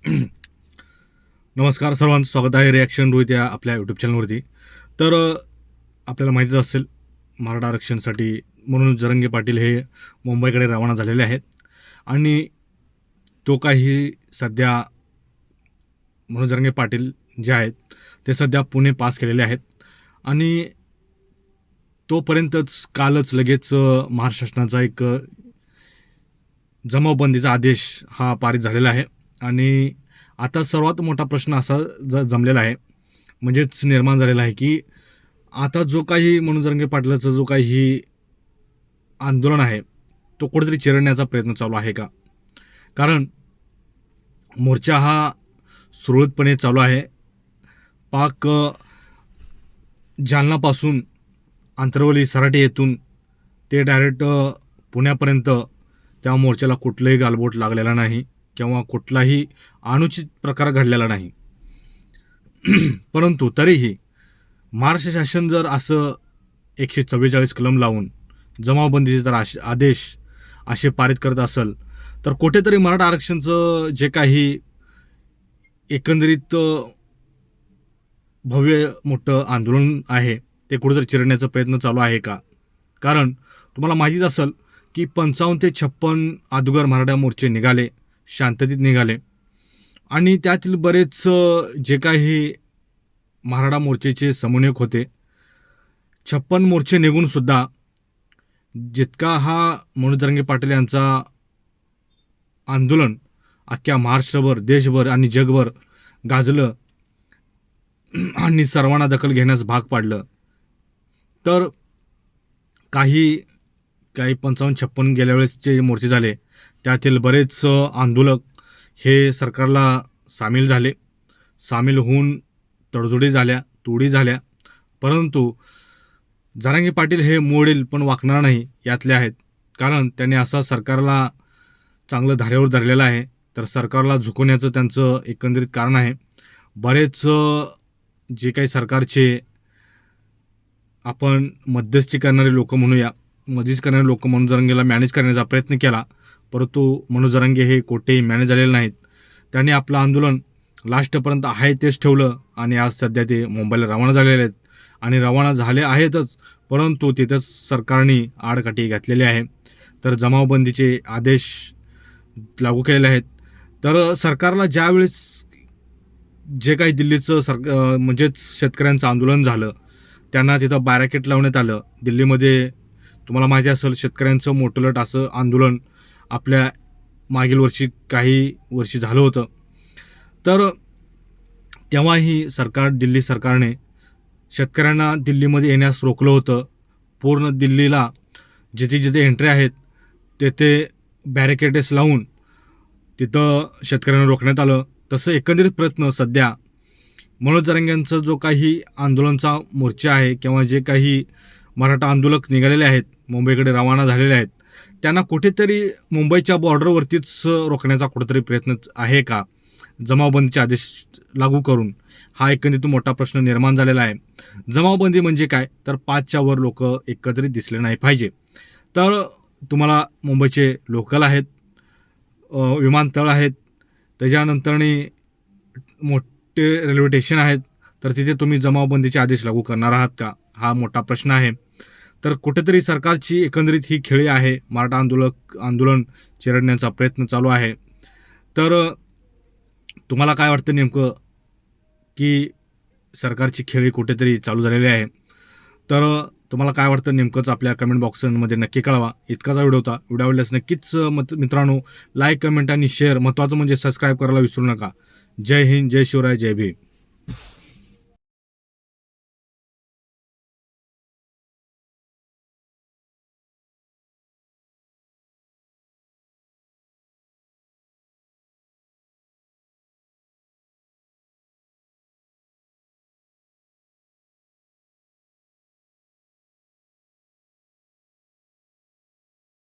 नमस्कार सर्वांचं स्वागत आहे रिॲक्शन रोहित या आपल्या यूट्यूब चॅनलवरती. तर आपल्याला माहितीच असेल मराठा आरक्षणासाठी मनोज जरांगे पाटील हे मुंबईकडे रवाना झालेले आहेत आणि तो काही सध्या मनोज जरांगे पाटील जे आहेत ते सध्या पुणे पास केलेले आहेत आणि तोपर्यंतच कालच लगेच महाराष्ट्र शासनाचा एक जमावबंदीचा आदेश हा पारित झालेला आहे आणि आता सर्वात मोठा प्रश्न असा जमलेला आहे, म्हणजेच निर्माण झालेला आहे की आता जो काही मनोज जरांगे पाटलाचा जो काही आंदोलन आहे तो कुठेतरी चिरडण्याचा प्रयत्न चालू आहे का? कारण मोर्चा हा सुरळीतपणे चालू आहे. पाक जालनापासून आंतरवली सराटी येथून ते डायरेक्ट पुण्यापर्यंत त्या मोर्चाला कुठलंही गालबोट लागलेला नाही किंवा कुठलाही अनुचित प्रकार घडलेला नाही. परंतु तरीही महाराष्ट्र शासन जर असं 144 कलम लावून जमावबंदीचे जर आदेश असे पारित करत असेल तर कुठेतरी मराठा आरक्षणचं जे काही एकंदरीत भव्य मोठं आंदोलन आहे ते कुठेतरी चिरडण्याचा प्रयत्न चालू आहे का? कारण तुम्हाला माहितीच असेल की 55 ते 56 अगोदर मराठा मोर्चे निघाले, शांततेत निघाले आणि त्यातील बरेच जे काही मराठा मोर्चेचे समन्वयक होते 56 मोर्चे निघून सुद्धा जितका हा मनोज जरांगे पाटील यांचा आंदोलन अख्ख्या महाराष्ट्रभर, देशभर आणि जगभर गाजलं आणि सर्वांना दखल घेण्यास भाग पाडलं, तर काही 55-56 गेल्या वेळेसचे मोर्चे झाले त्यातील बरेच आंदोलक हे सरकारला सामील होऊन तडजोडी झाल्या, तोडी झाल्या. परंतु जरांगे पाटील हे मोडेल पण वाकणार नाही यातले आहेत. कारण त्यांनी असा सरकारला चांगलं धारेवर धरलेलं आहे, तर सरकारला झुकवण्याचं त्यांचं एकंदरीत कारण आहे. बरेच जे काही सरकारचे आपण मध्यस्थी करणारे लोक म्हणूया, मध्यस्थी करणारे लोक मनोज जरांगेला मॅनेज करण्याचा प्रयत्न केला, परंतु मनोज जरांगे हे कोठेही मॅनेज झालेले नाहीत. त्यांनी आपलं आंदोलन लास्टपर्यंत आहे तेच ठेवलं आणि आज सध्या ते मुंबईला रवाना झालेले आहेत आणि रवाना झाले आहेतच, परंतु तिथंच सरकारने आडकाठी घातलेली आहे. तर जमावबंदीचे आदेश लागू केलेले आहेत. तर सरकारला ज्यावेळेस जे काही दिल्लीचं म्हणजेच शेतकऱ्यांचं आंदोलन झालं त्यांना तिथं बॅरिकेड लावण्यात आलं. दिल्लीमध्ये तुम्हाला माहिती असेल शेतकऱ्यांचं मोठलट असं आंदोलन आपल्या मागील वर्षी काही वर्षी झालं होतं. तर तेव्हाही दिल्ली सरकारने शेतकऱ्यांना दिल्लीमध्ये येण्यास रोखलं होतं. पूर्ण दिल्लीला जिथे जिथे एंट्री आहेत तेथे बॅरिकेड्स लावून तिथं शेतकऱ्यांना रोखण्यात आलं. तसं एकंदरीत प्रयत्न सध्या मनोज जरांगेंचा जो काही आंदोलनचा मोर्चा आहे किंवा जे काही मराठा आंदोलक निघालेले आहेत, मुंबईकडे रवाना झालेले आहेत, त्यांना कुठेतरी मुंबईच्या बॉर्डरवरतीच रोखण्याचा कुठेतरी प्रयत्न आहे का जमावबंदीचे आदेश लागू करून? हा एकंदरीत मोठा प्रश्न निर्माण झालेला आहे. जमावबंदी म्हणजे काय, तर 5च्या वर लोक एकत्रित दिसले नाही पाहिजे. तर तुम्हाला मुंबईचे लोकल आहेत, विमानतळ आहेत, त्याच्यानंतरनी मोठे रेल्वे स्टेशन आहेत, तर तिथे तुम्ही जमावबंदीचे आदेश लागू करणार आहात का? हा मोठा प्रश्न आहे. तर कुठेतरी सरकारची एकंदरीत ही खेळी आहे. मराठा आंदोलन चिरडण्याचा प्रयत्न चालू आहे. तर तुम्हाला काय वाटतं नेमकं की सरकारची खेळी कुठेतरी चालू झालेली आहे? तर तुम्हाला काय वाटतं नेमकंच आपल्या कमेंट बॉक्समध्ये नक्की कळवा. इतकाच व्हिडिओ होता. व्हिडिओ आवडल्यास नक्कीच मित्रांनो लाईक, कमेंट आणि शेअर, महत्त्वाचं म्हणजे सबस्क्राईब करायला विसरू नका. जय हिंद, जय शिवराय, जय भीम.